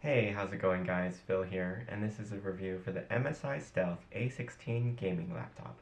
Hey, how's it going guys? Phil here, and this is a review for the MSI Stealth A16 gaming laptop.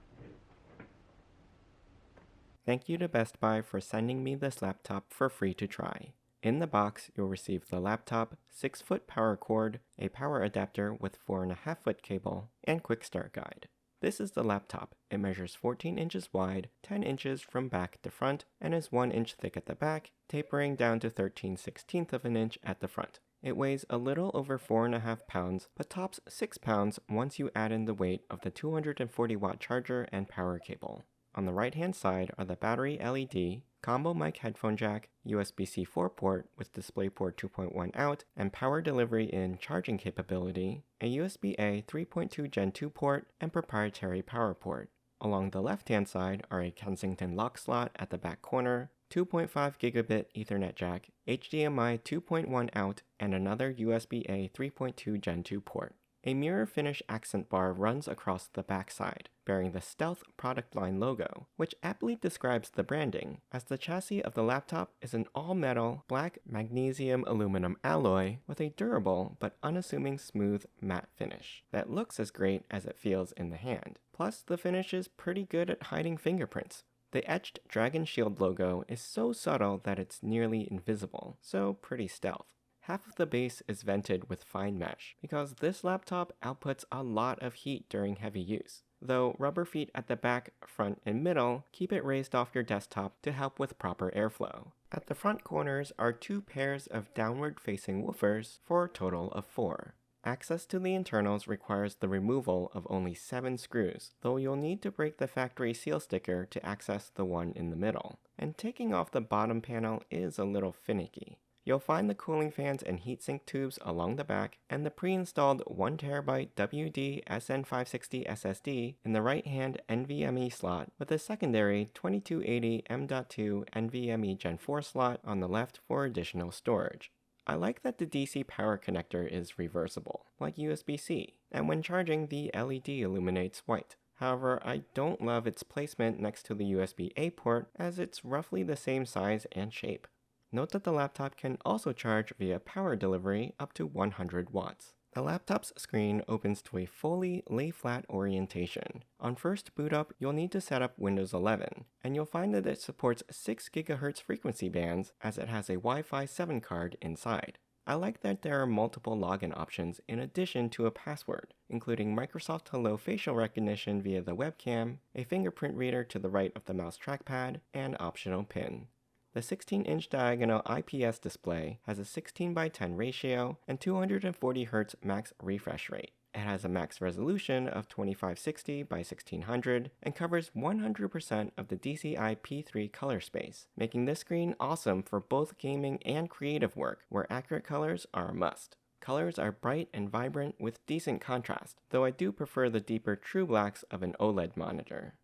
Thank you to Best Buy for sending me this laptop for free to try. In the box, you'll receive the laptop, 6-foot power cord, a power adapter with 4.5-foot cable, and quick start guide. This is the laptop. It measures 14 inches wide, 10 inches from back to front, and is 1 inch thick at the back, tapering down to 13/16 of an inch at the front. It weighs a little over 4.5 pounds, but tops 6 pounds once you add in the weight of the 240-watt charger and power cable. On the right-hand side are the battery LED, combo mic headphone jack, USB-C 4 port with DisplayPort 2.1 out and power delivery in charging capability, a USB-A 3.2 Gen 2 port, and proprietary power port. Along the left-hand side are a Kensington lock slot at the back corner, 2.5 gigabit Ethernet jack, HDMI 2.1 out, and another USB-A 3.2 Gen 2 port. A mirror finish accent bar runs across the backside, bearing the Stealth product line logo, which aptly describes the branding, as the chassis of the laptop is an all-metal black magnesium-aluminum alloy with a durable but unassuming smooth matte finish that looks as great as it feels in the hand. Plus, the finish is pretty good at hiding fingerprints. The etched Dragon Shield logo is so subtle that it's nearly invisible, so pretty stealth. Half of the base is vented with fine mesh, because this laptop outputs a lot of heat during heavy use, though rubber feet at the back, front, and middle keep it raised off your desktop to help with proper airflow. At the front corners are 2 pairs of downward-facing woofers for a total of 4. Access to the internals requires the removal of only 7 screws, though you'll need to break the factory seal sticker to access the one in the middle, and taking off the bottom panel is a little finicky. You'll find the cooling fans and heatsink tubes along the back, and the pre-installed 1TB WD SN560 SSD in the right-hand NVMe slot, with a secondary 2280 M.2 NVMe Gen 4 slot on the left for additional storage. I like that the DC power connector is reversible, like USB-C, and when charging the LED illuminates white. However, I don't love its placement next to the USB-A port, as it's roughly the same size and shape. Note that the laptop can also charge via power delivery up to 100 watts. The laptop's screen opens to a fully lay-flat orientation. On first boot up, you'll need to set up Windows 11, and you'll find that it supports 6 GHz frequency bands as it has a Wi-Fi 7 card inside. I like that there are multiple login options in addition to a password, including Microsoft Hello facial recognition via the webcam, a fingerprint reader to the right of the mouse trackpad, and optional PIN. The 16-inch diagonal IPS display has a 16:10 ratio and 240 Hz max refresh rate. It has a max resolution of 2560 by 1600 and covers 100% of the DCI P3 color space, making this screen awesome for both gaming and creative work, where accurate colors are a must. Colors are bright and vibrant with decent contrast, though I do prefer the deeper true blacks of an OLED monitor.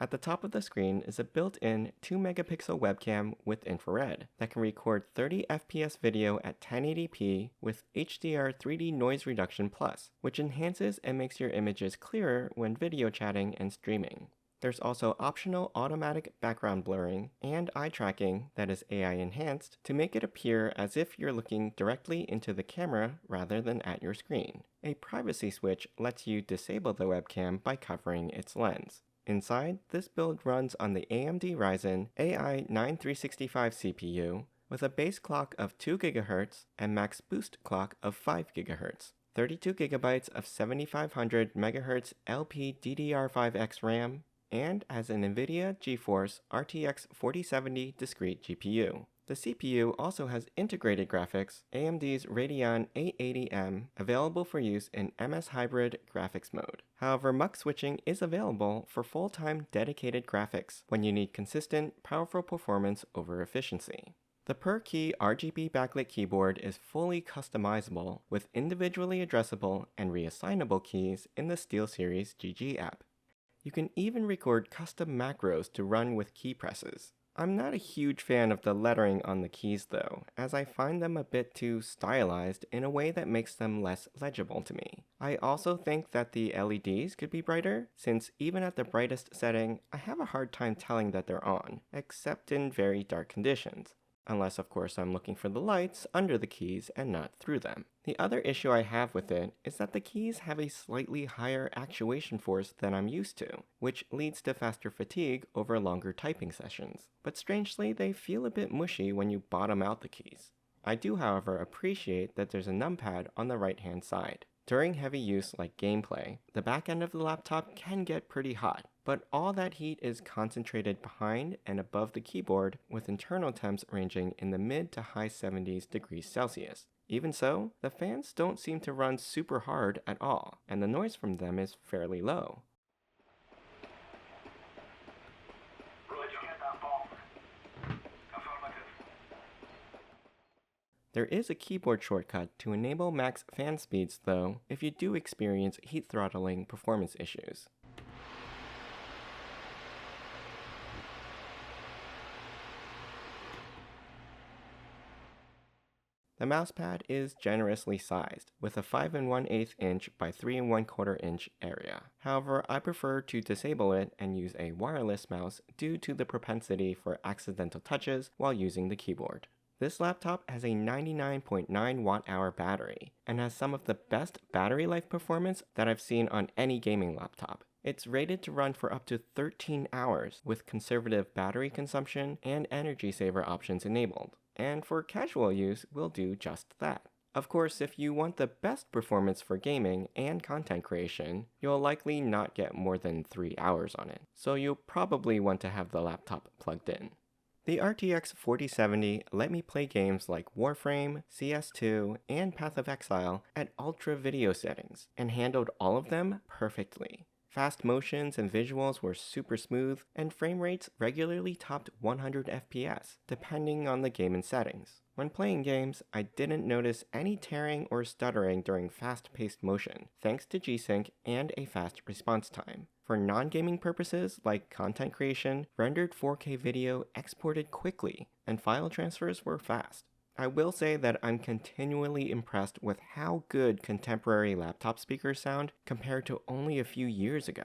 At the top of the screen is a built-in 2-megapixel webcam with infrared that can record 30 FPS video at 1080p with HDR 3D Noise Reduction Plus, which enhances and makes your images clearer when video chatting and streaming. There's also optional automatic background blurring and eye tracking that is AI enhanced to make it appear as if you're looking directly into the camera rather than at your screen. A privacy switch lets you disable the webcam by covering its lens. Inside, this build runs on the AMD Ryzen AI9-365 CPU with a base clock of 2 GHz and max boost clock of 5 GHz, 32 GB of 7500 MHz LPDDR5X RAM, and has an NVIDIA GeForce RTX 4070 discrete GPU. The CPU also has integrated graphics, AMD's Radeon 880M, available for use in MS Hybrid graphics mode. However, mux switching is available for full-time dedicated graphics when you need consistent, powerful performance over efficiency. The per-key RGB backlit keyboard is fully customizable with individually addressable and reassignable keys in the SteelSeries GG app. You can even record custom macros to run with key presses. I'm not a huge fan of the lettering on the keys though, as I find them a bit too stylized in a way that makes them less legible to me. I also think that the LEDs could be brighter, since even at the brightest setting, I have a hard time telling that they're on, except in very dark conditions. unless of course I'm looking for the lights under the keys and not through them. The other issue I have with it is that the keys have a slightly higher actuation force than I'm used to, which leads to faster fatigue over longer typing sessions. But strangely, they feel a bit mushy when you bottom out the keys. I do, however, appreciate that there's a numpad on the right-hand side. During heavy use like gameplay, the back end of the laptop can get pretty hot, but all that heat is concentrated behind and above the keyboard, with internal temps ranging in the mid to high 70s degrees Celsius. Even so, the fans don't seem to run super hard at all, and the noise from them is fairly low. There is a keyboard shortcut to enable max fan speeds though, if you do experience heat throttling performance issues. The mousepad is generously sized, with a 5 1/8 inch by 3 1/4 inch area. However, I prefer to disable it and use a wireless mouse due to the propensity for accidental touches while using the keyboard. This laptop has a 99.9 watt-hour battery and has some of the best battery life performance that I've seen on any gaming laptop. It's rated to run for up to 13 hours with conservative battery consumption and energy saver options enabled, and for casual use will do just that. Of course, if you want the best performance for gaming and content creation, you'll likely not get more than 3 hours on it, so you'll probably want to have the laptop plugged in. The RTX 4070 let me play games like Warframe, CS2, and Path of Exile at ultra video settings, and handled all of them perfectly. Fast motions and visuals were super smooth, and frame rates regularly topped 100 FPS, depending on the game and settings. When playing games, I didn't notice any tearing or stuttering during fast-paced motion, thanks to G-Sync and a fast response time. For non-gaming purposes, like content creation, rendered 4K video exported quickly, and file transfers were fast. I will say that I'm continually impressed with how good contemporary laptop speakers sound compared to only a few years ago.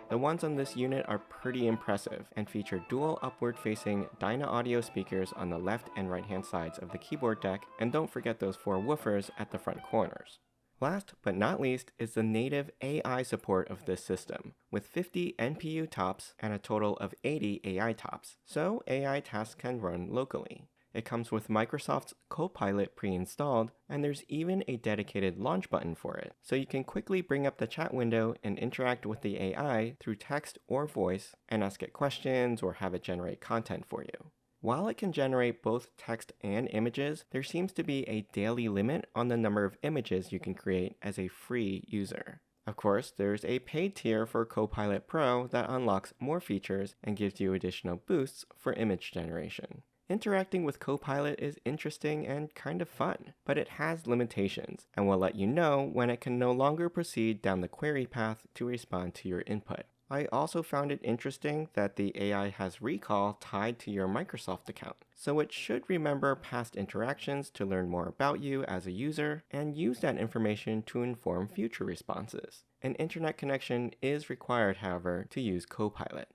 The ones on this unit are pretty impressive and feature dual upward-facing Dyna Audio speakers on the left and right-hand sides of the keyboard deck, and don't forget those 4 woofers at the front corners. Last but not least is the native AI support of this system, with 50 NPU tops and a total of 80 AI tops, so AI tasks can run locally. It comes with Microsoft's Copilot pre-installed, and there's even a dedicated launch button for it, so you can quickly bring up the chat window and interact with the AI through text or voice, and ask it questions or have it generate content for you. While it can generate both text and images, there seems to be a daily limit on the number of images you can create as a free user. Of course, there's a paid tier for Copilot Pro that unlocks more features and gives you additional boosts for image generation. Interacting with Copilot is interesting and kind of fun, but it has limitations and will let you know when it can no longer proceed down the query path to respond to your input. I also found it interesting that the AI has recall tied to your Microsoft account, so it should remember past interactions to learn more about you as a user and use that information to inform future responses. An internet connection is required, however, to use Copilot.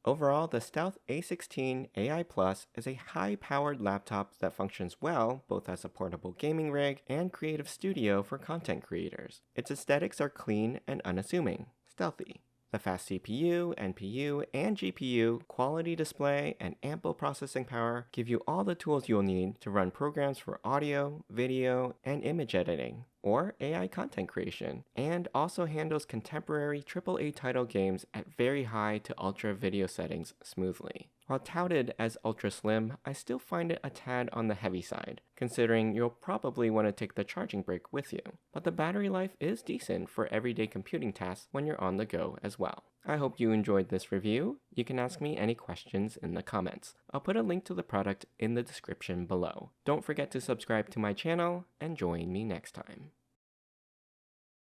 Overall, the Stealth A16 AI Plus is a high-powered laptop that functions well both as a portable gaming rig and creative studio for content creators. Its aesthetics are clean and unassuming, stealthy. The fast CPU, NPU, and GPU, quality display, and ample processing power give you all the tools you'll need to run programs for audio, video, and image editing, or AI content creation, and also handles contemporary AAA title games at very high to ultra video settings smoothly. While touted as ultra slim, I still find it a tad on the heavy side, considering you'll probably want to take the charging brick with you. But the battery life is decent for everyday computing tasks when you're on the go as well. I hope you enjoyed this review. You can ask me any questions in the comments. I'll put a link to the product in the description below. Don't forget to subscribe to my channel and join me next time.